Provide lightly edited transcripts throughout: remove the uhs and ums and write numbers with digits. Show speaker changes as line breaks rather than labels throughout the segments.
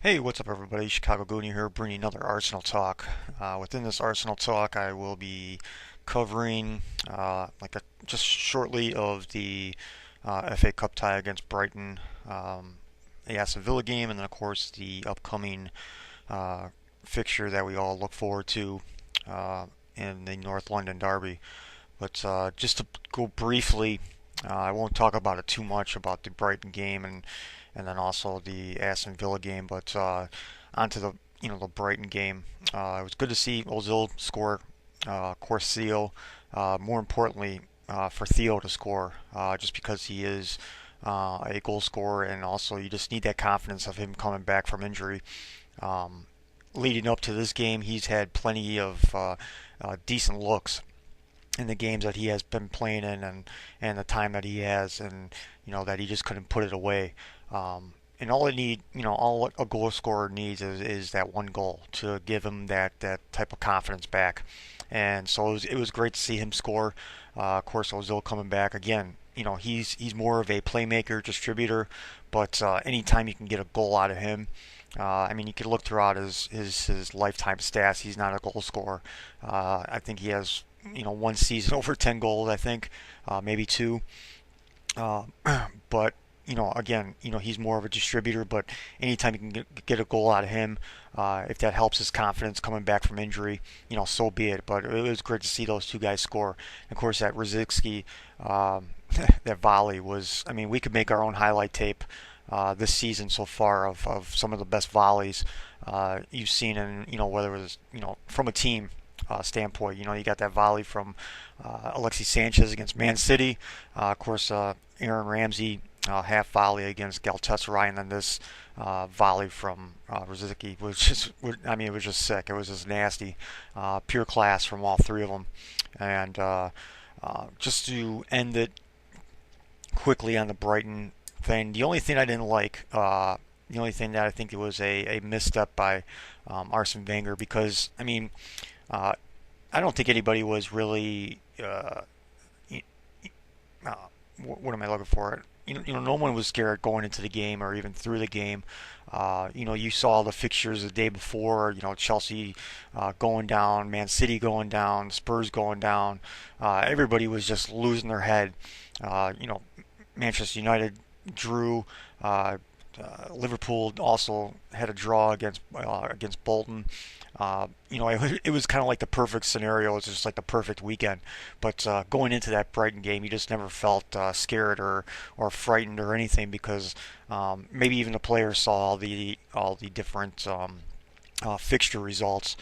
Hey, what's up, everybody? Chicago Goonie here, bringing another Arsenal talk. Within this Arsenal talk, I will be covering just shortly of the FA Cup tie against Brighton, the Aston Villa game, and then of course the upcoming uh, fixture that we all look forward to uh, in the North London derby. But just to go briefly, I won't talk about it too much about the Brighton game and then also the Aston Villa game. But onto the Brighton game. It was good to see Ozil score. Of course, Theo. More importantly, for Theo to score, just because he is a goal scorer, and also you just need that confidence of him coming back from injury. Um, Leading up to this game, he's had plenty of decent looks in the games that he has been playing in, and the time that he has, and that he just couldn't put it away. And all a goal scorer needs is that one goal to give him that type of confidence back. And so it was great to see him score. Of course, Ozil coming back again. He's more of a playmaker, distributor, but anytime you can get a goal out of him, you could look throughout his lifetime stats. He's not a goal scorer. I think he has one season over 10 goals. I think maybe two. Uh, but again, he's more of a distributor. But anytime you can get a goal out of him, if that helps his confidence coming back from injury, so be it. But it was great to see those two guys score. And of course, that Rosicky, that volley was. I mean, we could make our own highlight tape this season so far of some of the best volleys you've seen, and whether it was from a team standpoint. You got that volley from Alexis Sanchez against Man City. Of course, Aaron Ramsey half volley against Galatasaray, and then this volley from Rosicky was just, it was just sick. It was just nasty, pure class from all three of them. And just to end it quickly on the Brighton thing, the only thing I didn't like, the only thing that I think it was a misstep by Arsene Wenger, because uh, I don't think anybody was really. What am I looking for? No one was scared going into the game or even through the game. You saw the fixtures the day before. Chelsea going down, Man City going down, Spurs going down. Everybody was just losing their head. Manchester United drew. Liverpool also had a draw against Bolton. It was kind of like the perfect scenario. It was just like the perfect weekend. But going into that Brighton game, you just never felt scared or frightened or anything, because maybe even the players saw all the different fixture results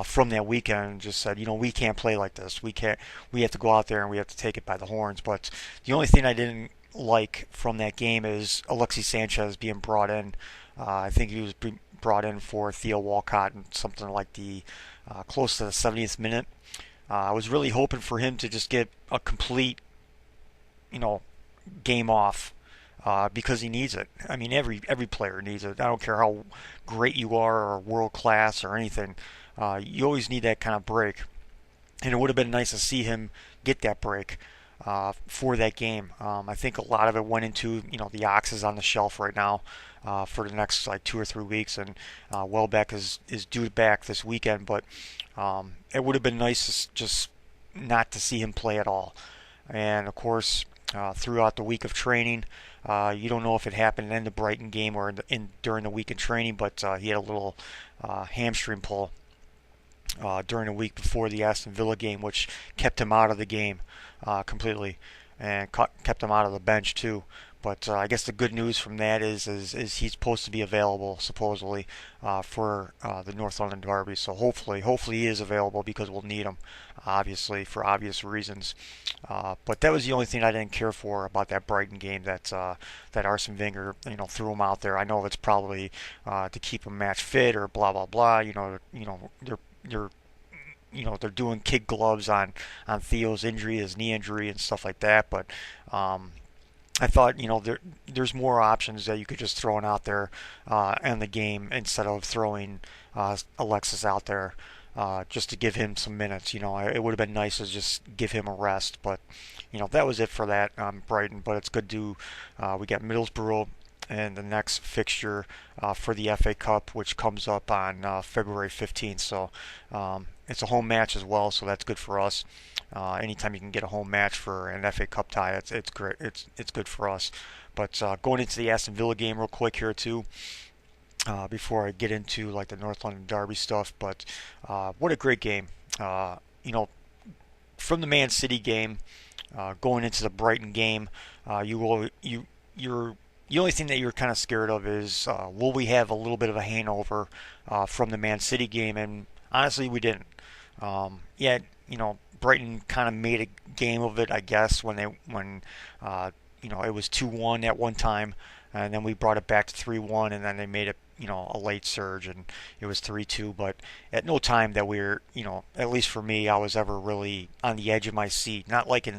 from that weekend and just said, we can't play like this. We can't. We have to go out there and we have to take it by the horns. But the only thing I didn't like from that game is Alexis Sanchez being brought in. I think he was brought in for Theo Walcott and something like the close to the 70th minute. I was really hoping for him to just get a complete, you know, game off, because he needs it. I mean, every player needs it. I don't care how great you are or world class or anything. You always need that kind of break, and it would have been nice to see him get that break for that game. I think a lot of it went into the ox is on the shelf right now for the next like 2 or 3 weeks, and Welbeck is due back this weekend. But it would have been nice just not to see him play at all. And of course, throughout the week of training, you don't know if it happened in the Brighton game or during the week of training, but he had a little hamstring pull during the week before the Aston Villa game, which kept him out of the game completely, and kept him out of the bench too. But I guess the good news from that is he's supposed to be available supposedly for the North London derby. So hopefully he is available, because we'll need him, obviously, for obvious reasons. But that was the only thing I didn't care for about that Brighton game, that Arsene Wenger threw him out there. I know it's probably to keep him match fit or blah blah blah. They're they're doing kid gloves on Theo's injury, his knee injury, and stuff like that. But I thought there's more options that you could just throw out there in the game, instead of throwing Alexis out there just to give him some minutes. It would have been nice to just give him a rest. But that was it for that Brighton. But it's good to we got Middlesbrough and the next fixture for the FA Cup, which comes up on February 15th. So it's a home match as well, so that's good for us. Anytime you can get a home match for an FA Cup tie, it's great. It's good for us. But going into the Aston Villa game real quick here too, before I get into like the North London Derby stuff. But what a great game! You know, from the Man City game, going into the Brighton game, you're the only thing that you're kind of scared of is will we have a little bit of a hangover from the Man City game? And honestly, we didn't. Yeah, Brighton kind of made a game of it, I guess, when it was 2-1 at one time, and then we brought it back to 3-1, and then they made it a late surge, and it was 3-2. But at no time that we're at least for me, I was ever really on the edge of my seat. Not like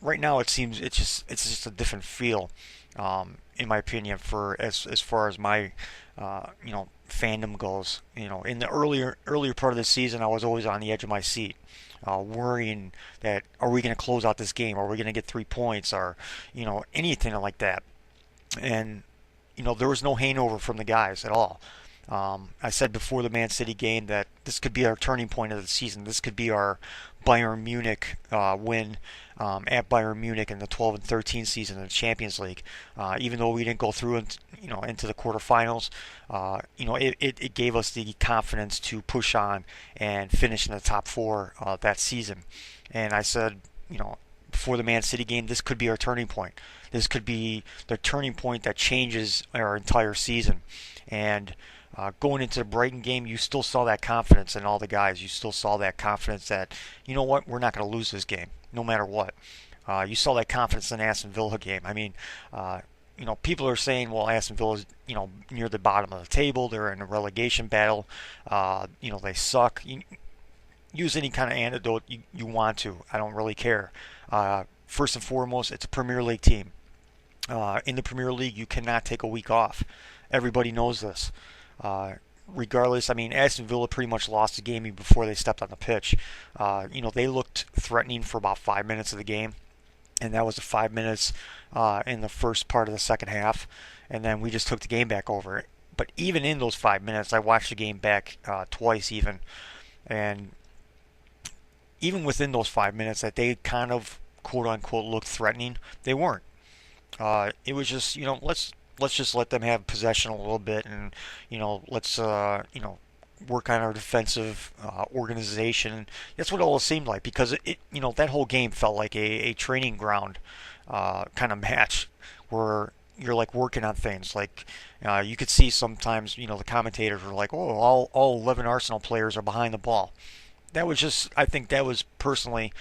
right now it seems it's just a different feel, in my opinion, for as far as my fandom goes. In the earlier part of the season, I was always on the edge of my seat. Worrying that are we going to close out this game? Are we going to get 3 points? Or anything like that. And there was no hangover from the guys at all. I said before the Man City game that this could be our turning point of the season. This could be our Bayern Munich win at Bayern Munich in the 12 and 13 season in the Champions League. Even though we didn't go through into the quarterfinals, it gave us the confidence to push on and finish in the top four that season. And I said, before the Man City game, this could be our turning point. This could be the turning point that changes our entire season. And going into the Brighton game, you still saw that confidence in all the guys. You still saw that confidence that, what, we're not going to lose this game, no matter what. You saw that confidence in the Aston Villa game. I mean, people are saying, well, Aston Villa is, near the bottom of the table. They're in a relegation battle. They suck. Use any kind of antidote you want to. I don't really care. First and foremost, it's a Premier League team. In the Premier League, you cannot take a week off. Everybody knows this. Regardless, I mean, Aston Villa pretty much lost the game before they stepped on the pitch. They looked threatening for about 5 minutes of the game, and that was the 5 minutes in the first part of the second half, and then we just took the game back over. But even in those 5 minutes, I watched the game back twice even, and even within those 5 minutes that they kind of quote-unquote looked threatening, they weren't. It was just, let's just let them have possession a little bit, and let's work on our defensive organization. That's what it all seemed like, because that whole game felt like a training ground kind of match where you're like working on things. Like you could see sometimes the commentators were like, oh, all 11 Arsenal players are behind the ball. That was just, I think that was personally,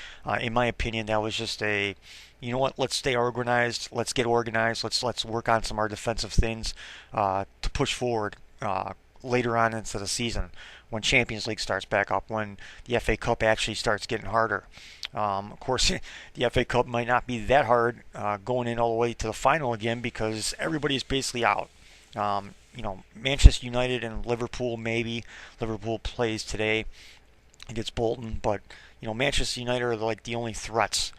in my opinion, that was just a, what, let's stay organized, let's get organized, let's work on some of our defensive things to push forward later on into the season when Champions League starts back up, when the FA Cup actually starts getting harder. Of course, the FA Cup might not be that hard going in all the way to the final again, because everybody's basically out. Manchester United and Liverpool, maybe. Liverpool plays today against Bolton, but Manchester United are like the only threats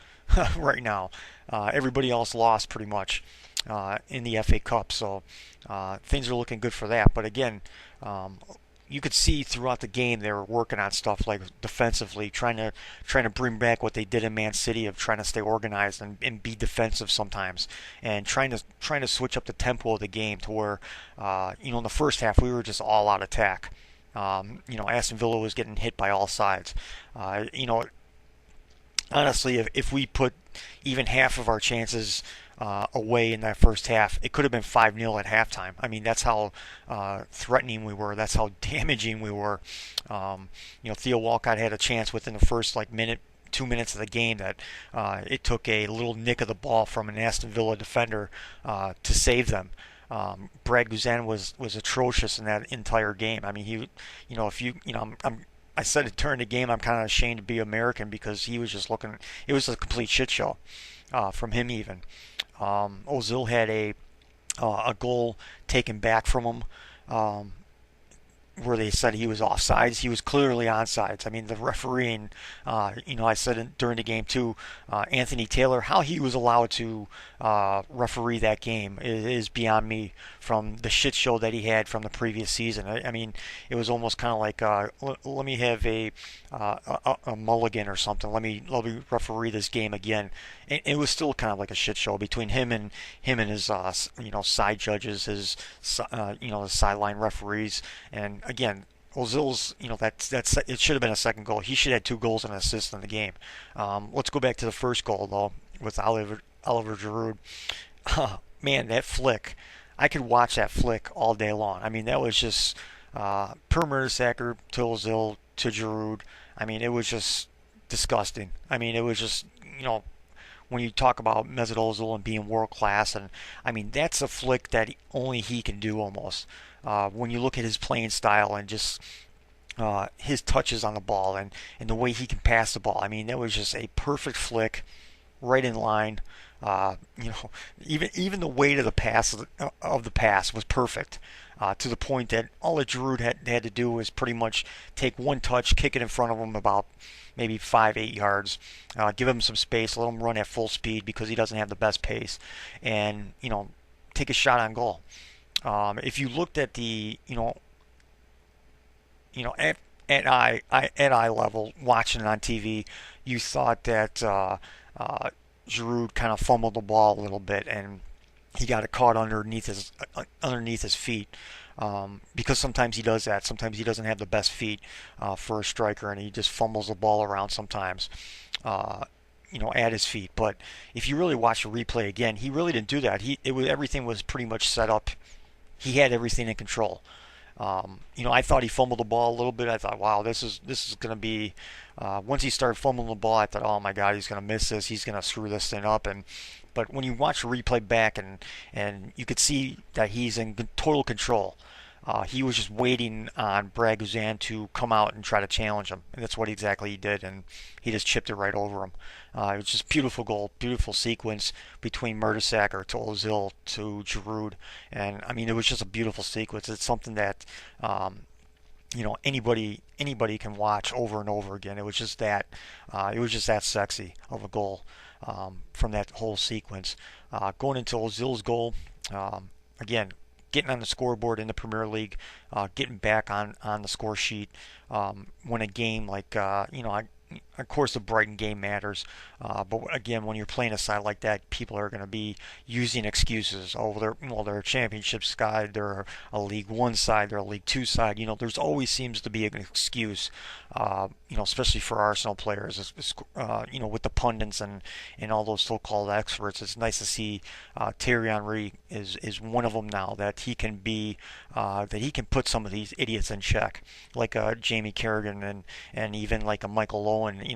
right now. Everybody else lost pretty much in the FA Cup, so things are looking good for that. But again, you could see throughout the game they were working on stuff like defensively, trying to bring back what they did in Man City of trying to stay organized and be defensive sometimes, and trying to switch up the tempo of the game to where in the first half we were just all out attack. Aston Villa was getting hit by all sides. Honestly, if we put even half of our chances away in that first half, it could have been 5-0 at halftime. I mean, that's how threatening we were. That's how damaging we were. Theo Walcott had a chance within the first 2 minutes of the game that it took a little nick of the ball from an Aston Villa defender to save them. Brad Guzan was atrocious in that entire game. I mean, I said it during the game, I'm kind of ashamed to be American, because he was just looking, it was a complete shit show from him even. Ozil had a goal taken back from him. where they said he was offsides. He was clearly onside. I mean, the refereeing, I said during the game too, Anthony Taylor, how he was allowed to referee that game is beyond me from the shit show that he had from the previous season. I mean, it was almost kind of like, let me have a mulligan or something. Let me referee this game again. It was still kind of like a shit show between him and his side judges, his the sideline referees, and again, Ozil's, that's it should have been a second goal. He should have had 2 goals and an assist in the game. Let's go back to the first goal though with Oliver Giroud. Man, that flick! I could watch that flick all day long. I mean, that was just per Mertesacker to Ozil to Giroud. I mean, it was just disgusting. I mean, it was just when you talk about Mesut Ozil and being world class, and I mean that's a flick that only he can do almost. When you look at his playing style and just his touches on the ball and the way he can pass the ball, I mean that was just a perfect flick, right in line. Uh, you know, even the weight of the pass was perfect. To the point that all that Giroud had to do was pretty much take one touch, kick it in front of him about maybe 5-8 yards, give him some space, let him run at full speed because he doesn't have the best pace, and take a shot on goal. If you looked at the at eye level watching it on TV, you thought that Giroud kind of fumbled the ball a little bit and he got it caught underneath his feet, because sometimes he does that. Sometimes he doesn't have the best feet for a striker, and he just fumbles the ball around sometimes, at his feet. But if you really watch the replay again, he really didn't do that. Everything was pretty much set up. He had everything in control. I thought he fumbled the ball a little bit. I thought, wow, this is going to be. Once he started fumbling the ball, I thought, oh my God, he's going to miss this. He's going to screw this thing up. But when you watch the replay back and you could see that he's in total control. He was just waiting on Braguzan to come out and try to challenge him, and that's what exactly he did, and he just chipped it right over him. It was just beautiful goal, beautiful sequence between Mertesacker to Ozil to Giroud, and I mean it was just a beautiful sequence. It's something that anybody can watch over and over again. It was just that sexy of a goal from that whole sequence. Going into Ozil's goal, again, getting on the scoreboard in the Premier League, getting back on the score sheet when a game like of course the Brighton game matters, but again when you're playing a side like that, people are going to be using excuses. Oh, they're a championship side, they're a League One side, they're a League Two side. There's always seems to be an excuse, especially for Arsenal players. With the pundits and all those so-called experts. It's nice to see Thierry Henry is one of them now, that he can put some of these idiots in check, like Jamie Carragher and even like a Michael Owen.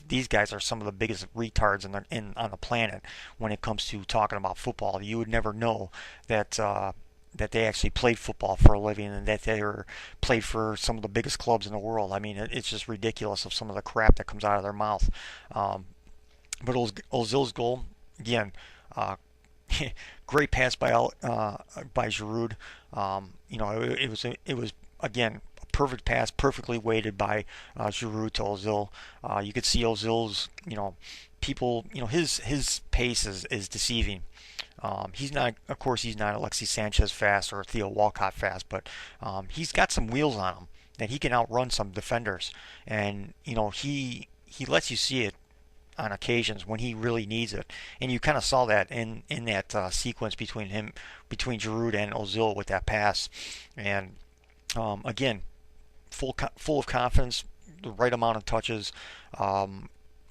These guys are some of the biggest retards on the planet when it comes to talking about football. You would never know that they actually played football for a living and that they played for some of the biggest clubs in the world. I mean, it's just ridiculous of some of the crap that comes out of their mouth. But Ozil's goal, again, great pass by Giroud. It was again a perfect pass, perfectly weighted by Giroud to Ozil. You could see Ozil's, his pace is deceiving. He's not, of course, he's not Alexis Sanchez fast or Theo Walcott fast, but he's got some wheels on him that he can outrun some defenders, and he lets you see it on occasions when he really needs it, and you kind of saw that in that sequence between Giroud and Ozil with that pass, and again, full of confidence, the right amount of touches.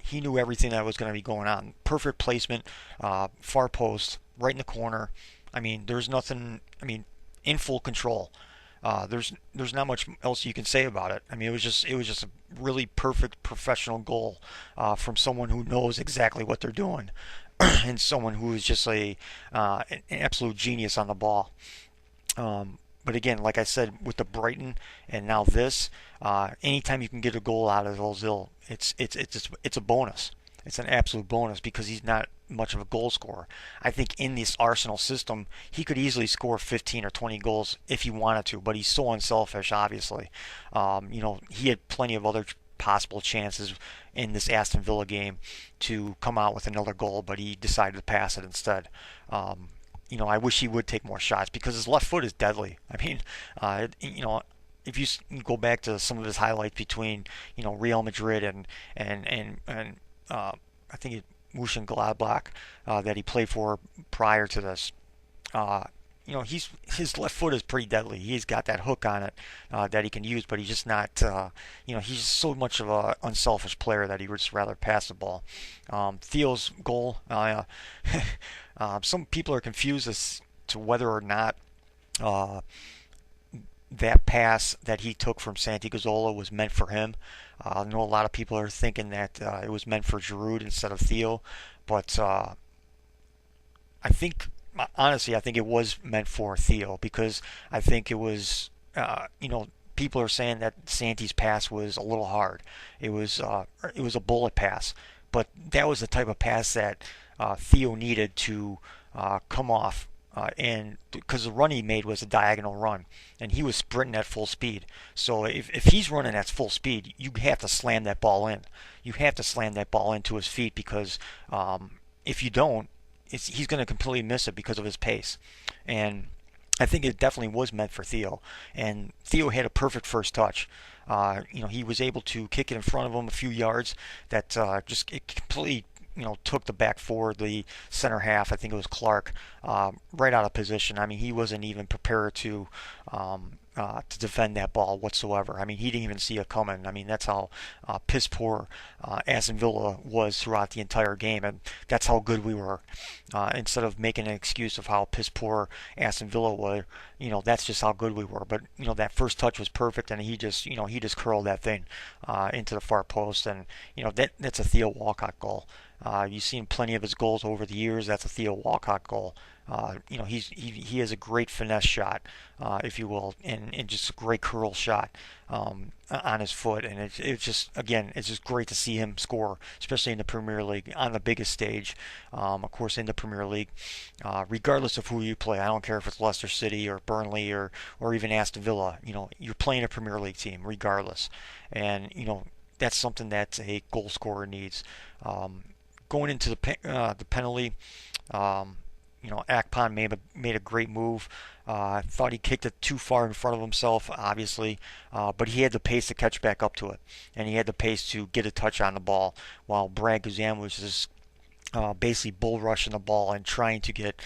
He knew everything that was going to be going on. Perfect placement, far post, right in the corner. I mean, there's nothing. I mean, in full control. There's not much else you can say about it. I mean, it was just a really perfect professional goal from someone who knows exactly what they're doing, and someone who is just an absolute genius on the ball. But again, like I said, with the Brighton and now this, anytime you can get a goal out of Ozil, it's a bonus. It's an absolute bonus because he's not much of a goal scorer. I think in this Arsenal system, he could easily score 15 or 20 goals if he wanted to, but he's so unselfish, obviously. He had plenty of other possible chances in this Aston Villa game to come out with another goal, but he decided to pass it instead. I wish he would take more shots because his left foot is deadly. I mean, if you go back to some of his highlights between Real Madrid and I think it Mönchengladbach that he played for prior to this. His left foot is pretty deadly. He's got that hook on it that he can use, but he's just not. He's so much of a unselfish player that he would just rather pass the ball. Theo's goal. Some people are confused as to whether or not that pass that he took from Santi Gazzola was meant for him. I know a lot of people are thinking that it was meant for Giroud instead of Theo, but I think honestly, I think it was meant for Theo because I think it was, people are saying that Santi's pass was a little hard. It was a bullet pass, but that was the type of pass that Theo needed to come off. And because the run he made was a diagonal run, and he was sprinting at full speed. So if he's running at full speed, you have to slam that ball in. You have to slam that ball into his feet because if you don't, he's going to completely miss it because of his pace. And I think it definitely was meant for Theo. And Theo had a perfect first touch. He was able to kick it in front of him a few yards. That just it completely took the back four, the center half, I think it was Clark, right out of position. I mean, he wasn't even prepared to defend that ball whatsoever. I mean, he didn't even see it coming. I mean, that's how piss poor Aston Villa was throughout the entire game, and that's how good we were. Instead of making an excuse of how piss poor Aston Villa were, that's just how good we were. But that first touch was perfect, and he just curled that thing into the far post, and that's a Theo Walcott goal. You've seen plenty of his goals over the years. That's a Theo Walcott goal. He has a great finesse shot, if you will, and just a great curl shot on his foot. And it's just great to see him score, especially in the Premier League on the biggest stage. Of course, in the Premier League, regardless of who you play, I don't care if it's Leicester City or Burnley or even Aston Villa. You're playing a Premier League team regardless, and that's something that a goal scorer needs. Going into the penalty, Akpan made a great move. I thought he kicked it too far in front of himself, obviously, but he had the pace to catch back up to it, and he had the pace to get a touch on the ball, while Brad Guzan was just basically bull rushing the ball and trying to get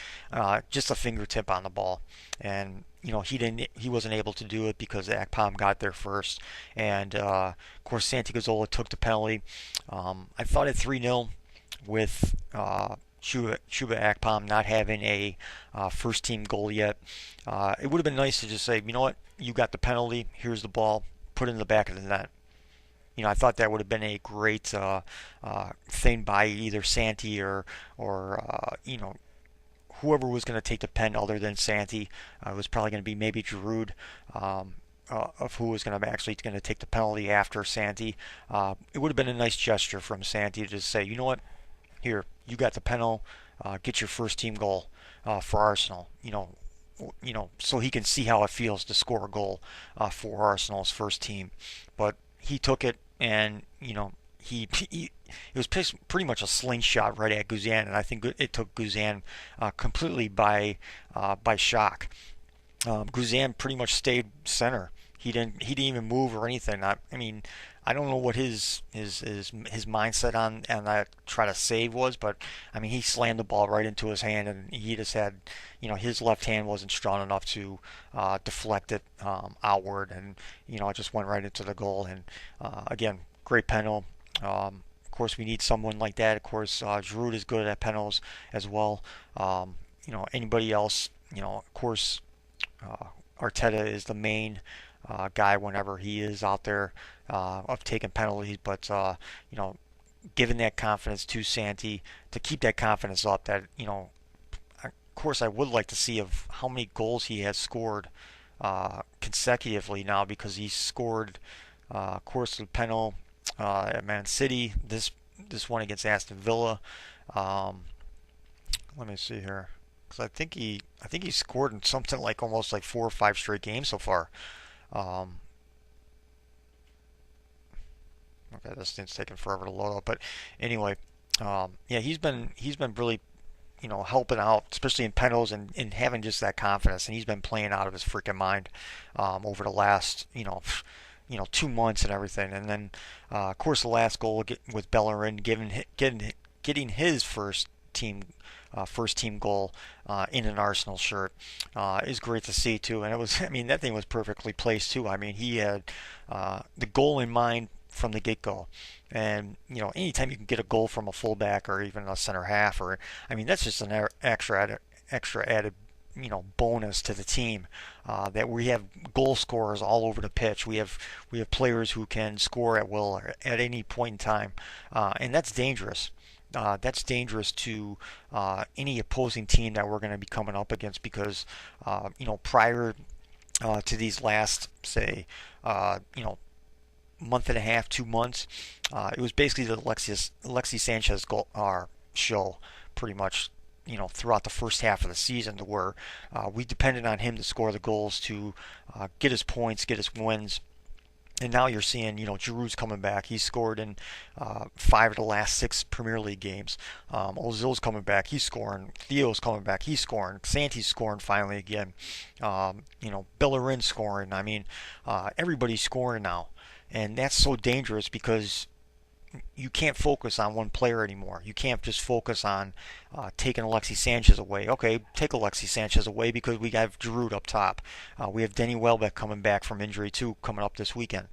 just a fingertip on the ball, and he wasn't able to do it because Akpom got there first, and of course Santi Gazzola took the penalty. I thought at 3-0 with Chuba Akpom not having a first team goal yet. It would have been nice to just say, you know what, you got the penalty, here's the ball, put it in the back of the net. I thought that would have been a great thing by either Santi or whoever was going to take the pen other than Santi. It was probably going to be maybe Giroud. Of who was going to take the penalty after Santi. It would have been a nice gesture from Santi to just say, you know what, here, you got the penalty, get your first team goal for Arsenal. So he can see how it feels to score a goal for Arsenal's first team. But he took it, and it was pretty much a slingshot right at Guzan, and I think it took Guzan completely by shock. Guzan pretty much stayed center. He didn't even move or anything. I mean, I don't know what his mindset on that try to save was, but I mean, he slammed the ball right into his hand, and he just had, his left hand wasn't strong enough to deflect it outward, and it just went right into the goal. And again, great penalty. Of course, we need someone like that. Of course, Giroud is good at penalties as well. Anybody else, of course, Arteta is the main guy whenever he is out there of taking penalties, but giving that confidence to Santi to keep that confidence up. That of course, I would like to see of how many goals he has scored consecutively now, because he scored, of course, the penalty at Man City. This one against Aston Villa. Let me see here, because I think he scored in something like almost like 4 or 5 straight games so far. Um, okay, this thing's taking forever to load up, but anyway, yeah, he's been really helping out, especially in penalties and having just that confidence. And he's been playing out of his freaking mind over the last, 2 months and everything. And then, of course, the last goal with Bellerin getting his first team goal in an Arsenal shirt is great to see too. And it was, I mean, that thing was perfectly placed too. I mean, he had the goal in mind from the get-go. And anytime you can get a goal from a fullback or even a center half, or I mean, that's just an extra added bonus to the team. That we have goal scorers all over the pitch. We have players who can score at will at any point in time, and that's dangerous. That's dangerous to any opposing team that we're going to be coming up against because prior to these last say month and a half, 2 months. It was basically the Alexis Sanchez goal, show, pretty much. Throughout the first half of the season, to where we depended on him to score the goals to get his points, get his wins. And now you're seeing, Giroud's coming back. He's scored in 5 of the last 6 Premier League games. Ozil's coming back. He's scoring. Theo's coming back. He's scoring. Santi's scoring finally again. Bellerin's scoring. I mean, everybody's scoring now. And that's so dangerous because you can't focus on one player anymore. You can't just focus on taking Alexis Sanchez away. Okay, take Alexis Sanchez away because we have Giroud up top. We have Denny Welbeck coming back from injury too, coming up this weekend.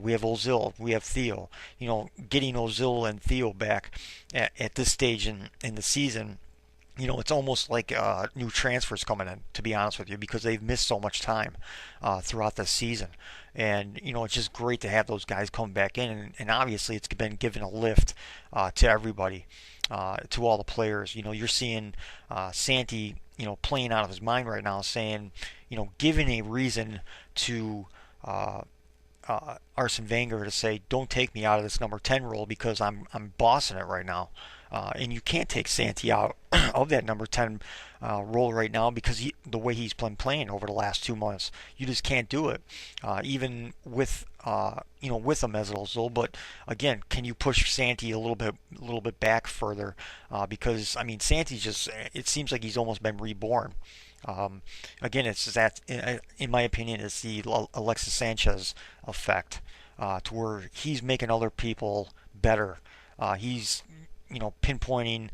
We have Ozil. We have Theo. Getting Ozil and Theo back at this stage in the season, it's almost like new transfers coming in, to be honest with you, because they've missed so much time throughout the season. And, it's just great to have those guys come back in. And obviously, it's been given a lift to everybody, to all the players. You're seeing Santi, playing out of his mind right now, saying, giving a reason to Arsene Wenger to say, don't take me out of this number 10 role because I'm bossing it right now. And you can't take Santi out of that number 10 role right now because the way he's been playing over the last 2 months, you just can't do it. Even with with a Mesut Ozil, but again, can you push Santi a little bit back further? Because I mean, Santi's just, it seems like he's almost been reborn. Again, it's that, in my opinion, it's the Alexis Sanchez effect, to where he's making other people better. He's pinpointing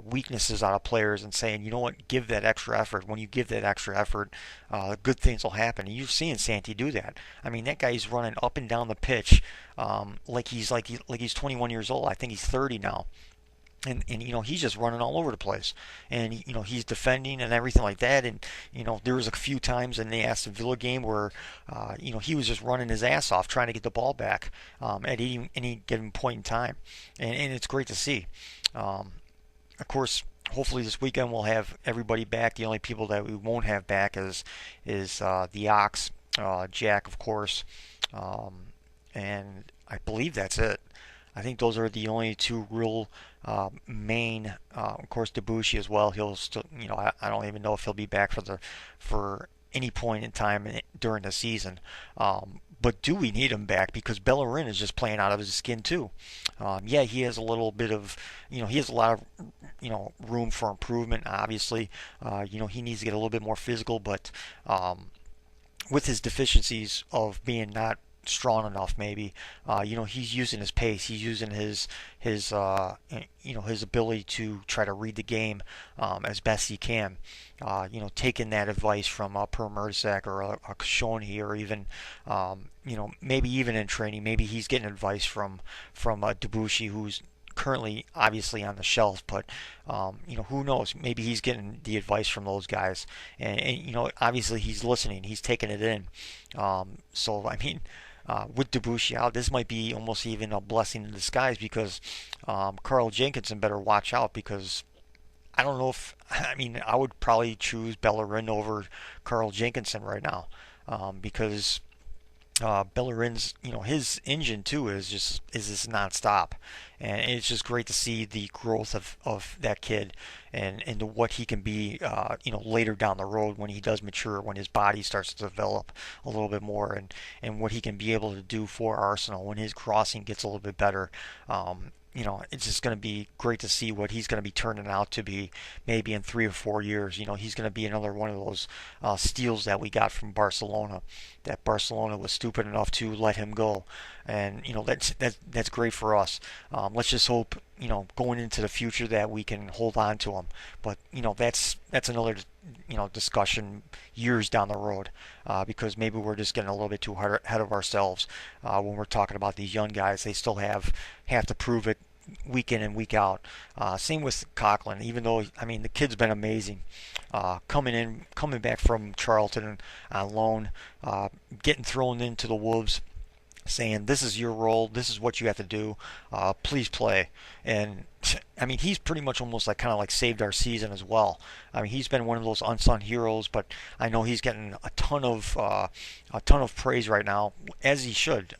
weaknesses out of players and saying, you know what, give that extra effort. When you give that extra effort, good things will happen. And you've seen Santi do that. I mean, that guy's running up and down the pitch like he's 21 years old. I think he's 30 now. And he's just running all over the place, and he's defending and everything like that. And there was a few times in the Aston Villa game where he was just running his ass off trying to get the ball back at any given point in time, and it's great to see. Of course, hopefully this weekend we'll have everybody back. The only people that we won't have back is the Ox, Jack, of course, and I believe that's it. I think those are the only two real main. Of course, Debussy as well. He'll still, I don't even know if he'll be back for any point in time during the season. But do we need him back? Because Bellerin is just playing out of his skin too. Yeah, he has a little bit of, he has a lot of, room for improvement. Obviously, he needs to get a little bit more physical, but with his deficiencies of being not strong enough, maybe he's using his pace, he's using his ability to try to read the game as best he can, taking that advice from Per Mertesacker or a Koscielny, or even maybe even in training, maybe he's getting advice from Debussy, who's currently obviously on the shelf, but who knows, maybe he's getting the advice from those guys, and obviously he's listening, he's taking it in. So I mean, with Debussy out, this might be almost even a blessing in disguise, because Carl Jenkinson better watch out, because I don't know if, I mean, I would probably choose Bellerin over Carl Jenkinson right now, because Bellerin's, his engine too is just nonstop, and it's just great to see the growth of that kid and what he can be, later down the road when he does mature, when his body starts to develop a little bit more, and what he can be able to do for Arsenal when his crossing gets a little bit better. It's just going to be great to see what he's going to be turning out to be maybe in 3 or 4 years. He's going to be another one of those steals that we got from Barcelona, that Barcelona was stupid enough to let him go. And, that's great for us. Let's just hope, going into the future that we can hold on to him. But, that's another, discussion years down the road, because maybe we're just getting a little bit too hard ahead of ourselves when we're talking about these young guys. They still have to prove it week in and week out. Same with Coughlin, even though, the kid's been amazing. Coming back from Charlton on loan, getting thrown into the Wolves, saying this is your role, this is what you have to do, please play. And he's pretty much almost like kind of like saved our season as well. He's been one of those unsung heroes, but I know he's getting a ton of praise right now, as he should.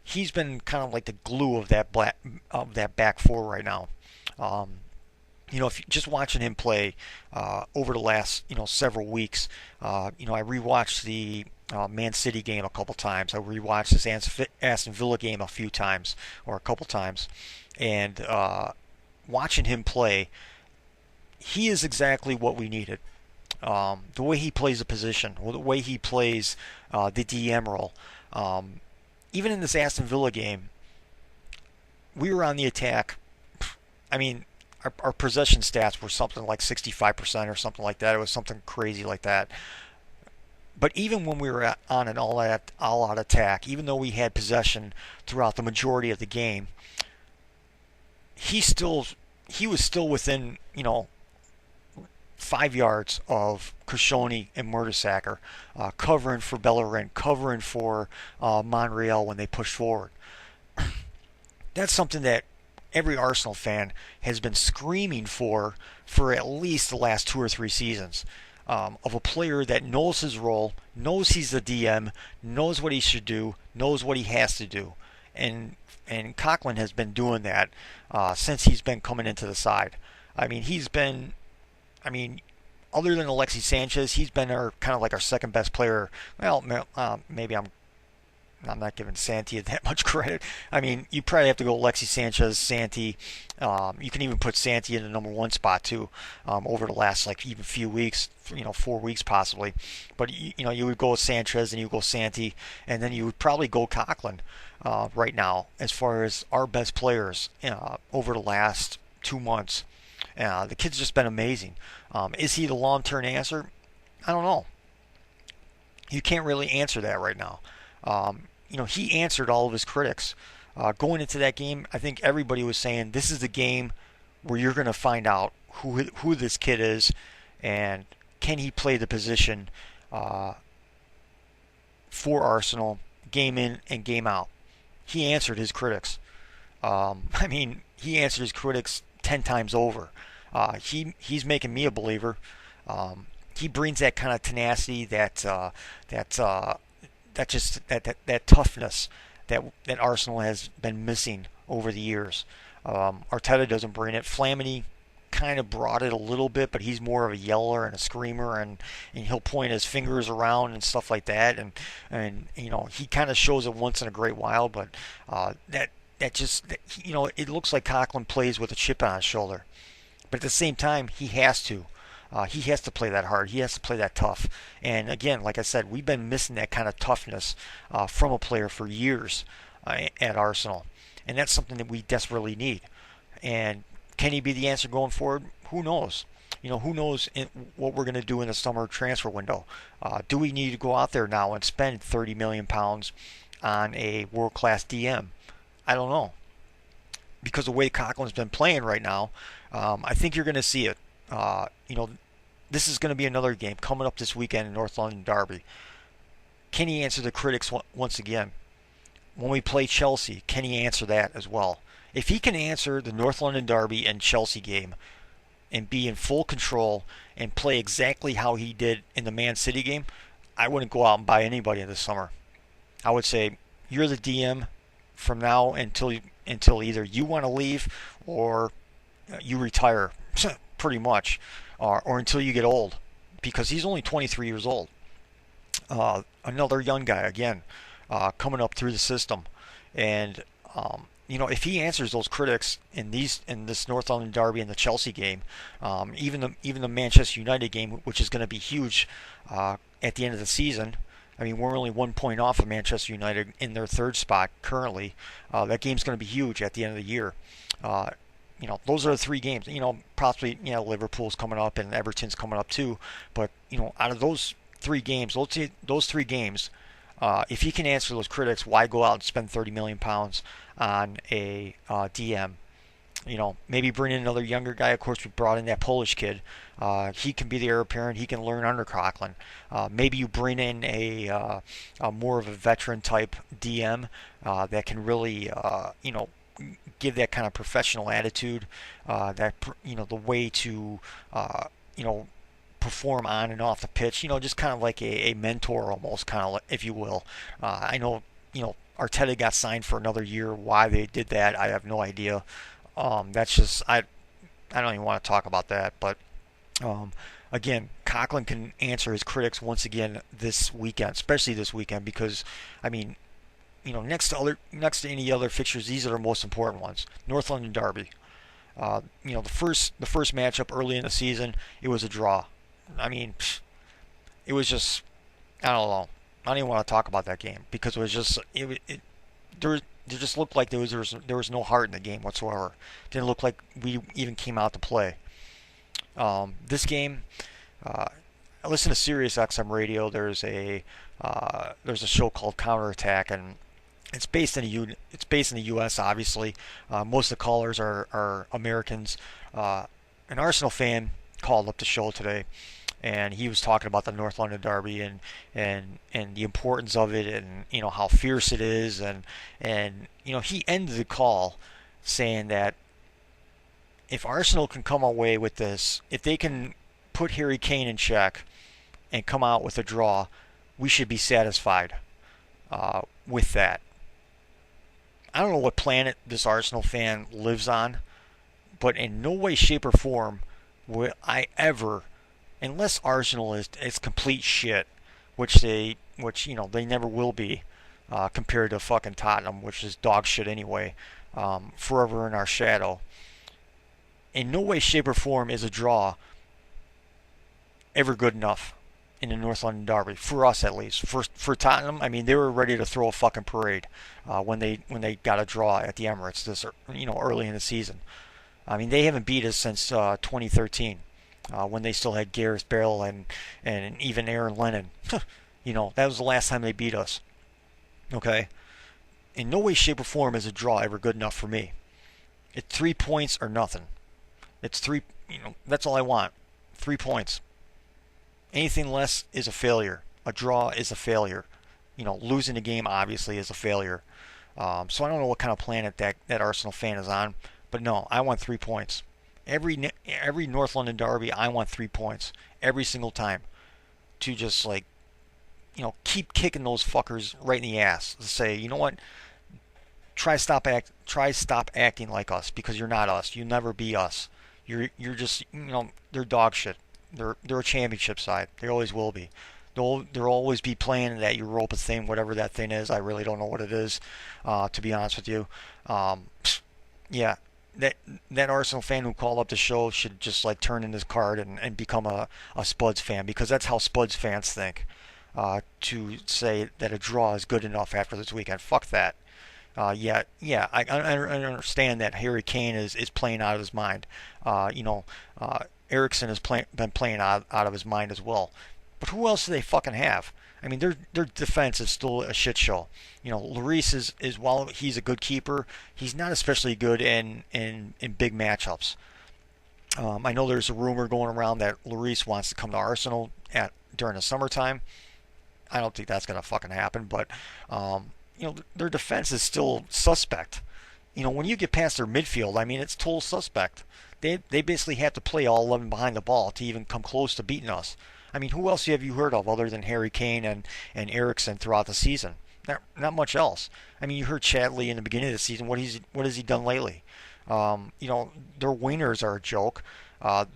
He's been kind of like the glue of that back four right now. If you just watching him play over the last several weeks, I rewatched the Man City game a couple times. I rewatched this Aston Villa game a few times or a couple times, and watching him play, he is exactly what we needed. The way he plays the position, or the way he plays the DM role. Even in this Aston Villa game, we were on the attack. Our possession stats were something like 65% or something like that. It was something crazy like that. But even when we were on an all-out attack, even though we had possession throughout the majority of the game, he was still within 5 yards of Koscielny and Mertesacker, covering for Bellerin, covering for Monreal when they pushed forward. That's something that every Arsenal fan has been screaming for at least the last 2 or 3 seasons. Of a player that knows his role, knows he's the DM, knows what he should do, knows what he has to do. And Coughlin has been doing that since he's been coming into the side. Other than Alexis Sanchez, he's been kind of like our second best player. Well, maybe I'm not giving Santi that much credit. You probably have to go Alexis Sanchez, Santi. You can even put Santi in the number one spot too, over the last even few weeks, 4 weeks possibly. But you would go with Sanchez and you go Santi, and then you would probably go Coughlin right now as far as our best players over the last 2 months. The kid's just been amazing. Is he the long-term answer? I don't know. You can't really answer that right now. He answered all of his critics. Going into that game, I think everybody was saying this is the game where you're going to find out who this kid is and can he play the position for Arsenal game in and game out. He answered his critics. He answered his critics 10 times over. He's making me a believer. He brings that kind of tenacity, that toughness that Arsenal has been missing over the years. Arteta doesn't bring it. Flamini kind of brought it a little bit, but he's more of a yeller and a screamer, and he'll point his fingers around and stuff like that. And he kind of shows it once in a great while, but it looks like Coughlin plays with a chip on his shoulder. But at the same time, he has to. He has to play that hard. He has to play that tough. And again, like I said, we've been missing that kind of toughness from a player for years at Arsenal. And that's something that we desperately need. And can he be the answer going forward? Who knows? Who knows what we're going to do in the summer transfer window? Do we need to go out there now and spend £30 million on a world-class DM? I don't know. Because the way Coughlin's been playing right now, I think you're going to see it. This is going to be another game coming up this weekend in North London Derby. Can he answer the critics once again? When we play Chelsea, can he answer that as well? If he can answer the North London Derby and Chelsea game and be in full control and play exactly how he did in the Man City game, I wouldn't go out and buy anybody this summer. I would say you're the DM from now until either you want to leave or you retire, pretty much, or until you get old, because he's only 23 years old. Another young guy again, coming up through the system, and if he answers those critics in this North London derby and the Chelsea game, even the Manchester United game, which is going to be huge at the end of the season. I mean, we're only 1 point off of Manchester United in their third spot currently. That game's going to be huge at the end of the year. Those are the three games. Possibly, Liverpool's coming up and Everton's coming up too. But out of those three games, those three games, if he can answer those critics, why go out and spend £30 million on a DM? Maybe bring in another younger guy. Of course, we brought in that Polish kid. He can be the heir apparent. He can learn under Coughlin. Maybe you bring in a more of a veteran type DM that can really, give that kind of professional attitude. The way to, perform on and off the pitch. Just kind of like a mentor almost, kind of, if you will. I know, Arteta got signed for another year. Why they did that, I have no idea. That's just I don't even want to talk about that. But again, Coughlin can answer his critics once again this weekend, especially this weekend, because I mean, next to any other fixtures, these are the most important ones. North London derby. The first matchup early in the season, it was a draw. I mean, it was just, I don't know. I don't even want to talk about that game because it was just there just looked like there was no heart in the game whatsoever. Didn't look like we even came out to play. This game, I listen to Sirius XM radio. There's a show called Counterattack, and it's based in the U.S. Obviously, most of the callers are Americans. An Arsenal fan called up the show today, and he was talking about the North London derby and the importance of it, and how fierce it is, and he ended the call saying that if Arsenal can come away with this, if they can put Harry Kane in check and come out with a draw, we should be satisfied with that. I don't know what planet this Arsenal fan lives on, but in no way, shape, or form will I ever, unless Arsenal is complete shit, which they never will be, compared to fucking Tottenham, which is dog shit anyway, forever in our shadow. In no way, shape, or form is a draw ever good enough in the North London derby, for us at least. For Tottenham, I mean, they were ready to throw a fucking parade when they got a draw at the Emirates this early in the season. I mean, they haven't beat us since 2013, when they still had Gareth Bale and even Aaron Lennon. That was the last time they beat us. Okay? In no way, shape, or form is a draw ever good enough for me. It's 3 points or nothing. It's that's all I want. 3 points. Anything less is a failure. A draw is a failure. Losing the game obviously is a failure. So I don't know what kind of planet that Arsenal fan is on. But no, I want 3 points. Every North London derby, I want 3 points every single time, to just keep kicking those fuckers right in the ass. To say, you know what? Try stop acting like us, because you're not us. You'll never be us. You're just they're dog shit. They're a championship side. They always will be. They'll always be playing that Europa thing, whatever that thing is. I really don't know what it is, to be honest with you. Yeah. That Arsenal fan who called up the show should just turn in his card and become a Spuds fan, because that's how Spuds fans think. To say that a draw is good enough after this weekend, fuck that. I understand that Harry Kane is playing out of his mind. Eriksen has been playing out of his mind as well. But who else do they fucking have? I mean, their defense is still a shit show. Lloris is while he's a good keeper, he's not especially good in big matchups. I know there's a rumor going around that Lloris wants to come to Arsenal during the summertime. I don't think that's gonna fucking happen. But their defense is still suspect. When you get past their midfield, I mean, it's total suspect. They basically have to play all 11 behind the ball to even come close to beating us. I mean, who else have you heard of other than Harry Kane and Eriksen throughout the season? not much else. I mean, you heard Chadley in the beginning of the season. What has he done lately? Their wingers are a joke.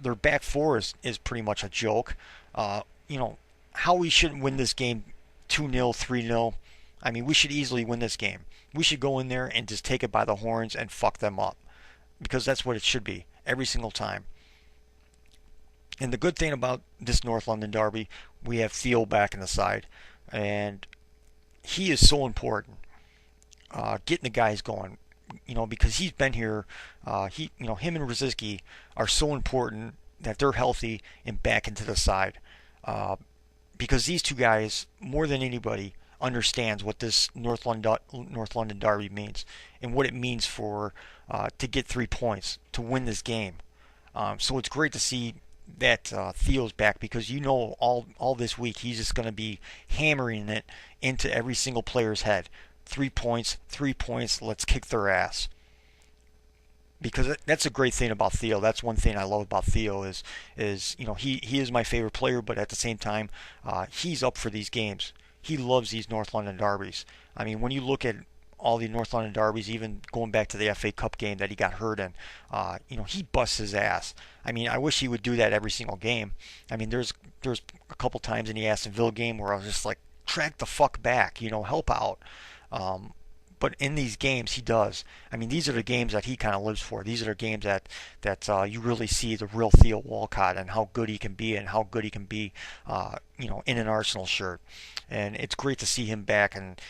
Their back four is pretty much a joke. Uh, you know, how we shouldn't win this game 2-0, 3-0. I mean, we should easily win this game. We should go in there and just take it by the horns and fuck them up because that's what it should be every single time. And the good thing about this North London derby, we have Theo back in the side, and he is so important. Getting the guys going, because he's been here. Him and Rosicky are so important that they're healthy and back into the side. Uh, because these two guys, more than anybody, understands what this North London derby means and what it means for to get 3 points to win this game. So it's great to see that Theo's back because all this week he's just going to be hammering it into every single player's head. 3 points, 3 points. Let's kick their ass. Because that's a great thing about Theo. That's one thing I love about Theo is he is my favorite player, but at the same time he's up for these games. He loves these North London derbies. I mean, when you look at all the North London derbies, even going back to the FA Cup game that he got hurt in, he busts his ass. I mean, I wish he would do that every single game. I mean, there's a couple times in the Aston Villa game where I was just like, track the fuck back, help out. But in these games, he does. I mean, these are the games that he kind of lives for. These are the games that you really see the real Theo Walcott and how good he can be and how good he can be, in an Arsenal shirt. And it's great to see him back. And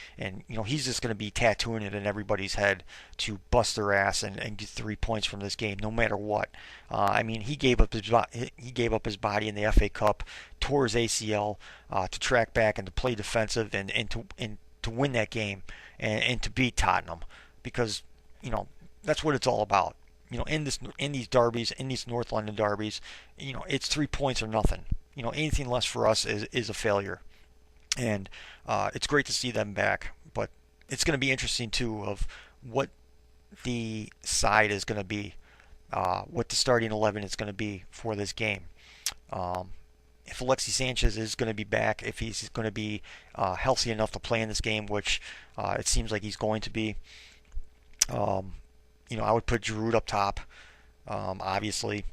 he's just going to be tattooing it in everybody's head to bust their ass and get 3 points from this game, no matter what. I mean, he gave up his body in the FA Cup, tore his ACL to track back and to play defensive and to win that game and to beat Tottenham because that's what it's all about. In these derbies, in these North London derbies, it's 3 points or nothing. Anything less for us is a failure, and it's great to see them back. But it's going to be interesting too of what the side is going to be, what the starting 11 is going to be for this game. If Alexis Sanchez is going to be back, if he's going to be healthy enough to play in this game, which it seems like he's going to be, I would put Giroud up top, obviously.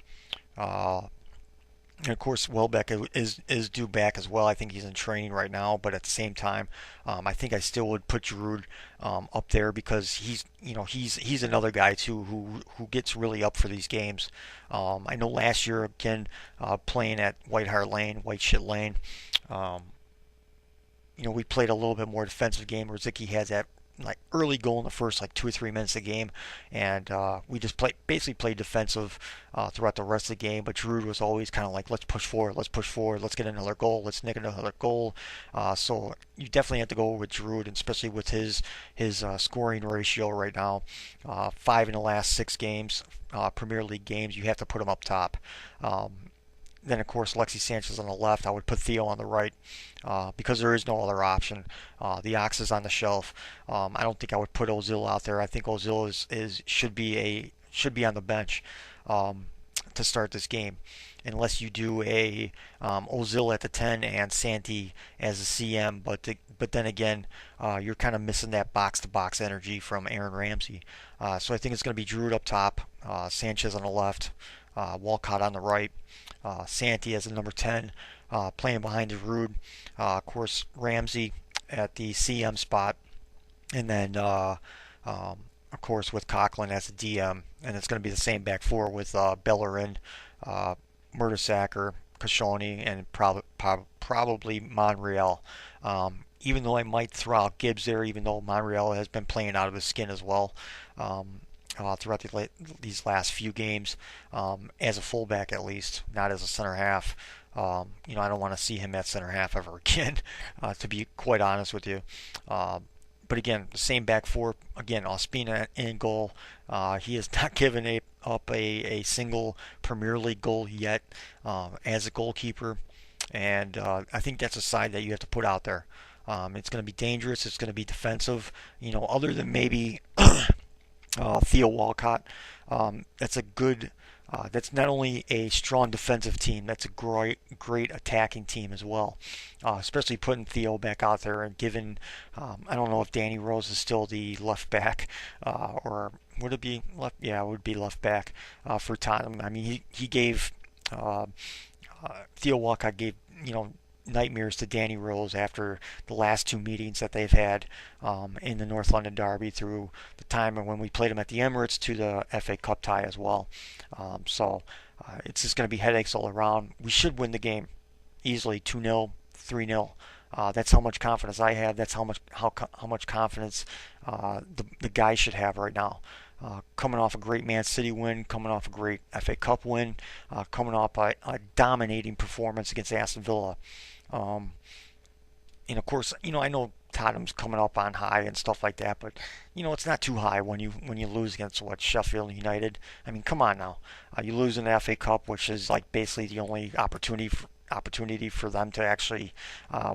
And of course, Welbeck is due back as well. I think he's in training right now, but at the same time, I think I still would put Giroud up there because he's another guy too who gets really up for these games. I know last year again playing at White Shit Lane, we played a little bit more defensive game. Rosicky has that early goal in the first 2 or 3 minutes of the game, and we just basically played defensive throughout the rest of the game. But Giroud was always kind of let's push forward, let's get another goal, let's nick another goal. So you definitely have to go with Giroud, and especially with his scoring ratio right now, 5 in the last 6 games, Premier League games. You have to put him up top. Then, of course, Alexis Sanchez on the left. I would put Theo on the right because there is no other option. The Ox is on the shelf. I don't think I would put Ozil out there. I think Ozil should be on the bench to start this game, unless you do a Ozil at the 10 and Santi as a CM. But then again, you're kind of missing that box-to-box energy from Aaron Ramsey. So I think it's going to be Giroud up top, Sanchez on the left, Walcott on the right. Santi as a number 10, playing behind Giroud. Of course, Ramsey at the CM spot. And then, of course, with Coughlin as a DM. And it's going to be the same back four with Bellerin, Mertesacker, Koscielny, and probably Monreal. Even though I might throw out Gibbs there, even though Monreal has been playing out of his skin as well. Throughout these last few games, as a fullback at least, not as a center half. I don't want to see him at center half ever again, to be quite honest with you. But again, the same back four. Again, Ospina in goal. He has not given up a single Premier League goal yet as a goalkeeper, and I think that's a side that you have to put out there. It's going to be dangerous. It's going to be defensive. Other than maybe Theo Walcott, that's a good That's not only a strong defensive team, that's a great attacking team as well. Especially putting Theo back out there and giving, I don't know if Danny Rose is still the left back, or would it be left? Yeah, it would be left back for Tottenham. I mean, he gave uh, Theo Walcott gave nightmares to Danny Rose after the last two meetings that they've had in the North London Derby, through the time when we played them at the Emirates to the FA Cup tie as well. It's just going to be headaches all around. We should win the game easily, 2-0, 3-0. That's how much confidence I have. That's how much confidence the guys should have right now. Coming off a great Man City win, coming off a great FA Cup win, coming off a dominating performance against Aston Villa. Um, and of course, I know Tottenham's coming up on high and stuff like that, but it's not too high when you lose against Sheffield United. I mean, come on now, you lose in the FA Cup, which is like basically the only opportunity for them to actually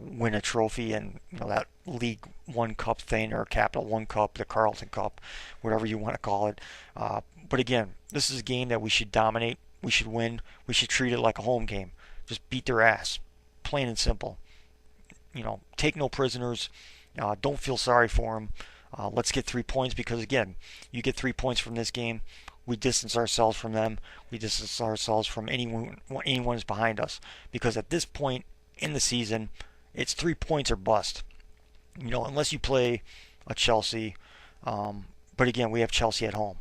win a trophy, and that League One Cup thing, or Capital One Cup, the Carlton Cup, whatever you want to call it. But again, this is a game that we should dominate. We should win. We should treat it like a home game. Just beat their ass, plain and simple. Take no prisoners. Don't feel sorry for them. Let's get 3 points, because again, you get 3 points from this game, we distance ourselves from them. We distance ourselves from anyone who's behind us, because at this point in the season, it's 3 points or bust. Unless you play a Chelsea. But again, we have Chelsea at home.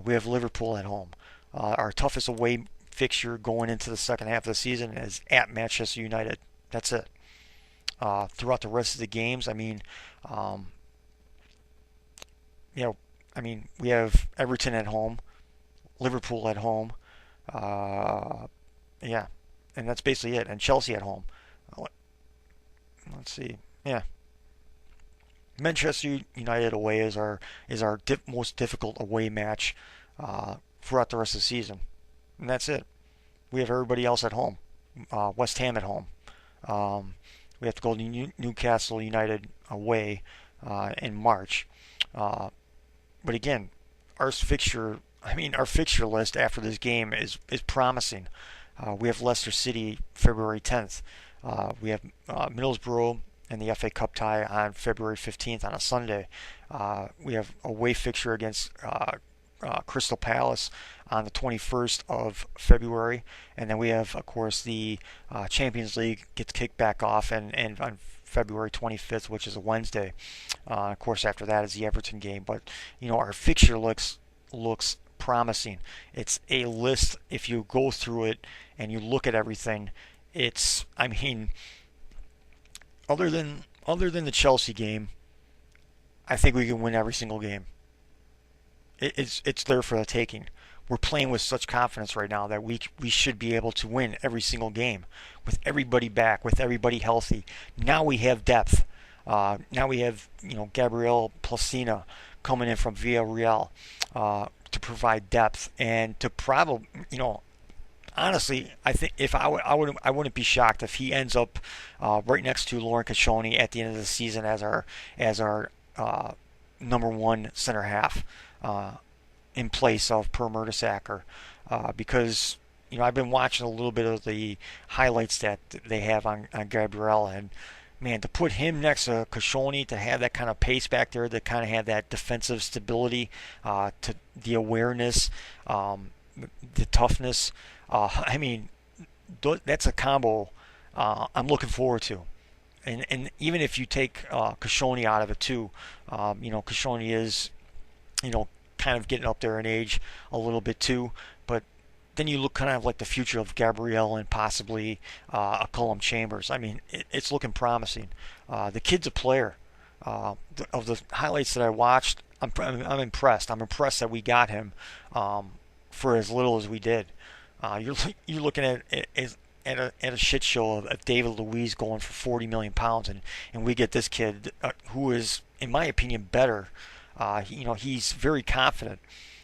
We have Liverpool at home. Our toughest away fixture going into the second half of the season is at Manchester United. That's it. Throughout the rest of the games, um, we have Everton at home, Liverpool at home, uh, yeah, and that's basically it. And Chelsea at home. Let's see, yeah, Manchester United away is our most difficult away match throughout the rest of the season, and that's it. We have everybody else at home. West Ham at home. Um, we have to go to Newcastle United away in March. Uh, but again, our fixture list after this game is promising. We have Leicester City February 10th. We have Middlesbrough and the FA Cup tie on February 15th on a Sunday. We have a away fixture against Crystal Palace on the 21st of February, and then we have, of course, the Champions League gets kicked back off, and on February 25th, which is a Wednesday. Of course, after that is the Everton game. But our fixture looks promising. It's a list. If you go through it and you look at everything, other than the Chelsea game, I think we can win every single game. It's there for the taking. We're playing with such confidence right now that we should be able to win every single game with everybody back, with everybody healthy. Now we have depth. Now we have Gabriel Placina coming in from Villarreal to provide depth, and to probably honestly, I think if I wouldn't be shocked if he ends up right next to Lauren Koscielny at the end of the season as our number one center half, in place of Per Mertesacker, because I've been watching a little bit of the highlights that they have on Gabriel, and man, to put him next to Koscielny, to have that kind of pace back there, to kind of have that defensive stability, to the awareness, the toughness, that's a combo I'm looking forward to. And even if you take Koscielny out of it too, Koscielny is kind of getting up there in age a little bit too, but then you look kind of like the future of Gabriel and possibly a Cullum Chambers. It's looking promising. The kid's a player. Of the highlights that I watched, I'm impressed. I'm impressed that we got him for as little as we did. You're looking at a shit show of David Luiz going for 40 million pounds, and we get this kid who is, in my opinion, better. He's very confident,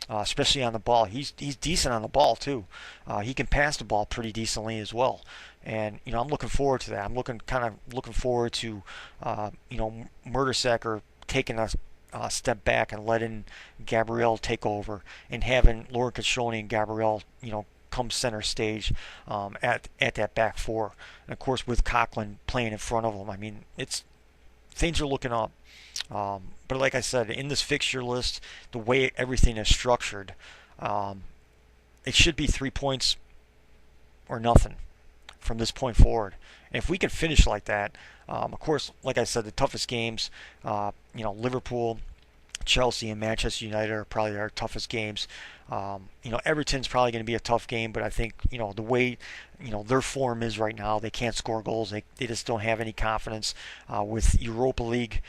especially on the ball. He's decent on the ball too. He can pass the ball pretty decently as well. And I'm looking forward to that. I'm looking forward to Mertesacker taking a step back and letting Gabriel take over, and having Laura Koscielny and Gabriel, come center stage at that back four. And of course, with Coughlin playing in front of them, I mean, it's things are looking up. But like I said, in this fixture list, the way everything is structured, um, it should be 3 points or nothing from this point forward. And if we can finish like that, of course, like I said, the toughest games, Liverpool, Chelsea, and Manchester United are probably our toughest games. Everton's probably going to be a tough game, but I think, the way, their form is right now, they can't score goals. They just don't have any confidence. With Europa League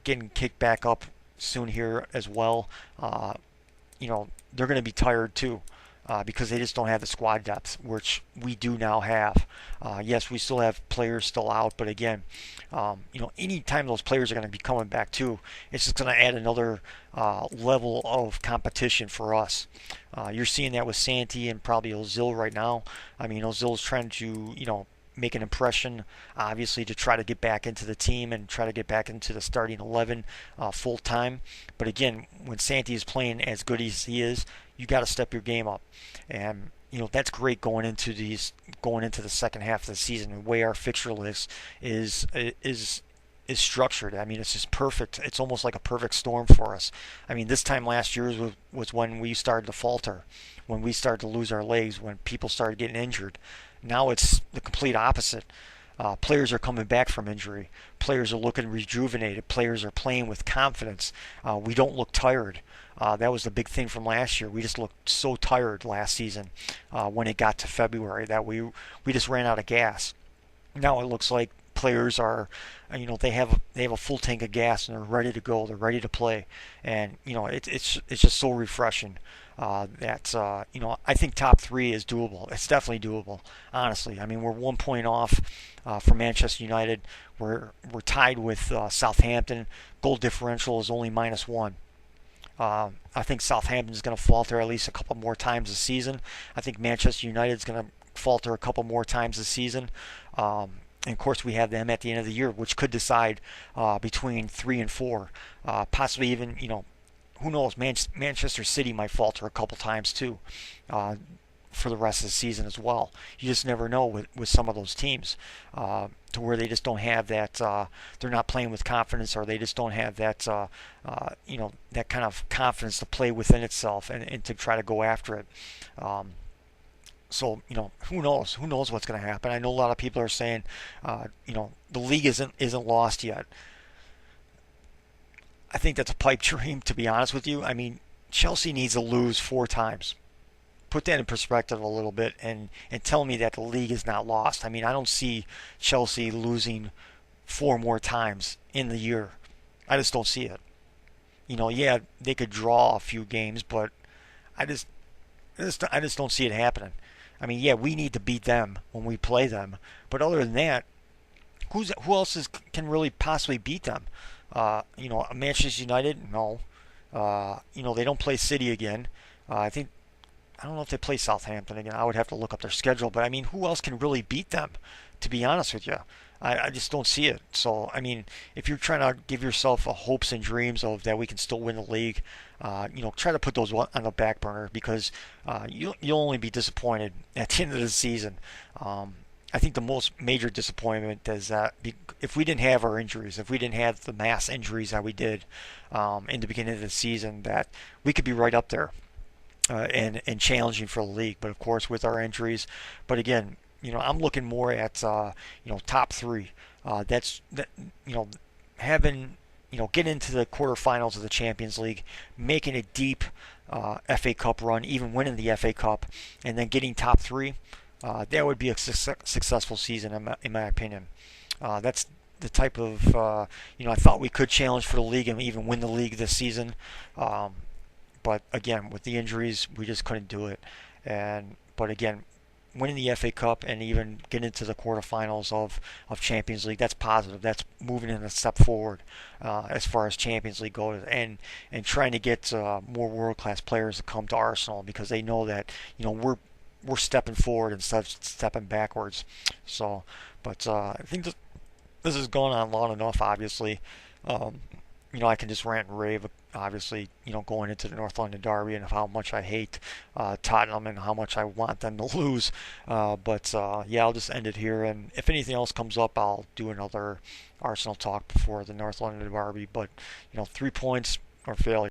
getting kicked back up soon here as well, they're going to be tired too. Because they just don't have the squad depth, which we do now have. Yes, we still have players still out, but again, anytime those players are going to be coming back too, it's just going to add another level of competition for us. You're seeing that with Santi and probably Ozil right now. I mean, Ozil's trying to, make an impression, obviously, to try to get back into the team and try to get back into the starting 11 full time. But again, when Santi is playing as good as he is, you got to step your game up, and that's great going into the second half of the season. The way our fixture list is structured, I mean, it's just perfect. It's almost like a perfect storm for us. I mean, this time last year was when we started to falter, when we started to lose our legs, when people started getting injured. Now it's the complete opposite. Players are coming back from injury. Players are looking rejuvenated. Players are playing with confidence. We don't look tired. That was the big thing from last year. We just looked so tired last season when it got to February that we just ran out of gas. Now it looks like players are, they have a full tank of gas and they're ready to go. They're ready to play, and it's just so refreshing. I think top three is doable. It's definitely doable, honestly. I mean, we're 1 point off from Manchester United. We're tied with Southampton. Goal differential is only -1. I think Southampton is going to falter at least a couple more times this season. I think Manchester United is going to falter a couple more times this season. And of course, we have them at the end of the year, which could decide between 3 and 4, possibly even, who knows? Manchester City might falter a couple times too for the rest of the season as well. You just never know with some of those teams to where they just don't have that. They're not playing with confidence, or they just don't have that. That kind of confidence to play within itself and to try to go after it. So who knows? Who knows what's going to happen? I know a lot of people are saying, the league isn't lost yet. I think that's a pipe dream, to be honest with you. I mean, Chelsea needs to lose 4 times. Put that in perspective a little bit, and tell me that the league is not lost. I mean, I don't see Chelsea losing 4 more times in the year. I just don't see it. Yeah, they could draw a few games, but I just don't see it happening. I mean, yeah, we need to beat them when we play them, but other than that, who else can really possibly beat them? Manchester United, no. They don't play City again. I don't know if they play Southampton again. I would have to look up their schedule, but I mean, who else can really beat them? To be honest with you, I just don't see it. So I mean, if you're trying to give yourself hopes and dreams of that we can still win the league, try to put those on the back burner, because you'll only be disappointed at the end of the season. I think the most major disappointment is that if we didn't have our injuries, if we didn't have the mass injuries that we did in the beginning of the season, that we could be right up there and challenging for the league. But of course, with our injuries, but again, I'm looking more at top 3. Having get into the quarterfinals of the Champions League, making a deep FA Cup run, even winning the FA Cup, and then getting top 3. That would be a successful season, in my opinion. That's the type of, I thought we could challenge for the league and even win the league this season. But again, with the injuries, we just couldn't do it. But again, winning the FA Cup and even getting into the quarterfinals of Champions League, that's positive. That's moving in a step forward as far as Champions League goes, and trying to get more world-class players to come to Arsenal, because they know that we're stepping forward instead of stepping backwards. So, but I think this has gone on long enough, obviously. I can just rant and rave, obviously, going into the North London Derby and how much I hate Tottenham and how much I want them to lose. But yeah, I'll just end it here. And if anything else comes up, I'll do another Arsenal talk before the North London Derby. But 3 points or failure.